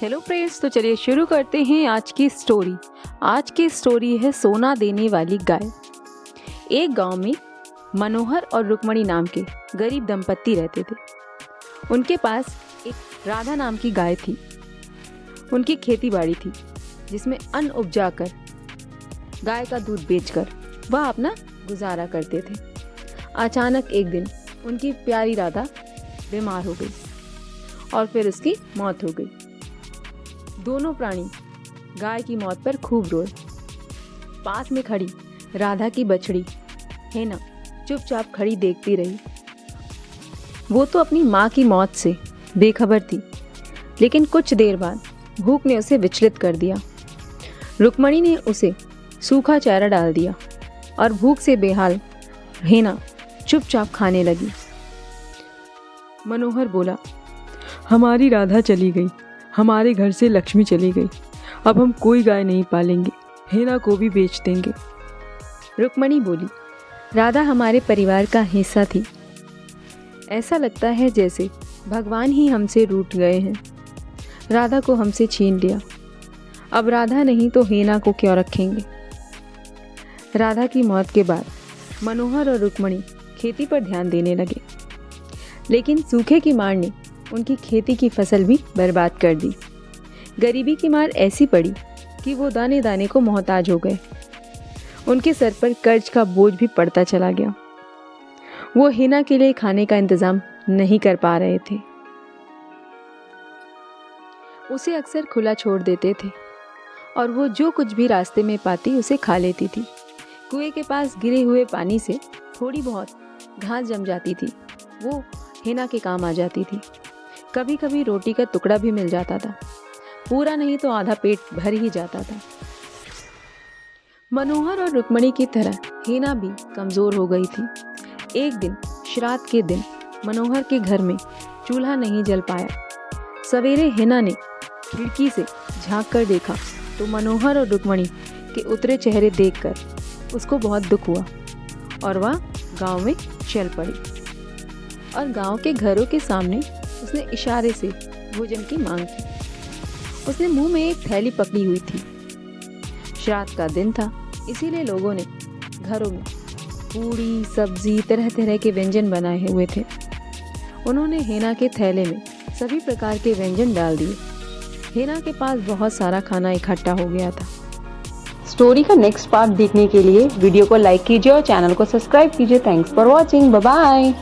Hello friends, तो चलिए शुरू करते हैं आज की स्टोरी। आज की स्टोरी है सोना देने वाली गाय। एक गांव में मनोहर और रुक्मणी नाम के गरीब दंपत्ति रहते थे। उनके पास एक राधा नाम की गाय थी। उनकी खेती बाड़ी थी जिसमें अन्न उपजाकर गाय का दूध बेचकर वह अपना गुजारा करते थे। अचानक एक दिन उनकी प्यारी राधा बीमार हो गई और फिर उसकी मौत हो गई। दोनों प्राणी गाय की मौत पर खूब रोए। पास में खड़ी राधा की बछड़ी हेना चुपचाप खड़ी देखती रही। वो तो अपनी माँ की मौत से बेखबर थी, लेकिन कुछ देर बाद भूख ने उसे विचलित कर दिया। रुक्मणी ने उसे सूखा चारा डाल दिया और भूख से बेहाल हेना चुपचाप खाने लगी। मनोहर बोला, हमारी राधा चली गई, हमारे घर से लक्ष्मी चली गई। अब हम कोई गाय नहीं पालेंगे, हेना को भी बेच देंगे। रुक्मणी बोली, राधा हमारे परिवार का हिस्सा थी। ऐसा लगता है जैसे भगवान ही हमसे रूठ गए हैं। राधा को हमसे छीन लिया। अब राधा नहीं तो हेना को क्यों रखेंगे। राधा की मौत के बाद मनोहर और रुक्मणी खेती पर ध्यान देने लगे, लेकिन सूखे की मार ने उनकी खेती की फसल भी बर्बाद कर दी। गरीबी की मार ऐसी पड़ी कि वो दाने दाने को मोहताज हो गए। उनके सर पर कर्ज का बोझ भी पड़ता चला गया। वो हेना के लिए खाने का इंतजाम नहीं कर पा रहे थे। उसे अक्सर खुला छोड़ देते थे और वो जो कुछ भी रास्ते में पाती उसे खा लेती थी। कुएं के पास गिरे हुए पानी से थोड़ी बहुत घास जम जाती थी, वो हेना के काम आ जाती थी। कभी कभी रोटी का टुकड़ा भी मिल जाता था। पूरा नहीं तो आधा पेट भर ही जाता था। मनोहर और रुक्मणी की तरह हेना भी कमजोर हो गई थी। एक दिन श्राद्ध के दिन मनोहर के घर में चूल्हा नहीं जल पाया। सवेरे हेना ने खिड़की से झांक कर देखा तो मनोहर और रुक्मणी के उतरे चेहरे देखकर उसको बहुत दुख हुआ और वह गांव में चल पड़ी और गांव के घरों के सामने उसने इशारे से भोजन की मांग की। उसने मुंह में एक थैली पकड़ी हुई थी। श्राद्ध का दिन था, इसीलिए लोगों ने घरों में पूड़ी सब्जी तरह तरह के व्यंजन बनाए हुए थे। उन्होंने हेना के थैले में सभी प्रकार के व्यंजन डाल दिए। हेना के पास बहुत सारा खाना इकट्ठा हो गया था। स्टोरी का नेक्स्ट पार्ट देखने के लिए वीडियो को लाइक कीजिए और चैनल को सब्सक्राइब कीजिए। Thanks for watching, bye bye.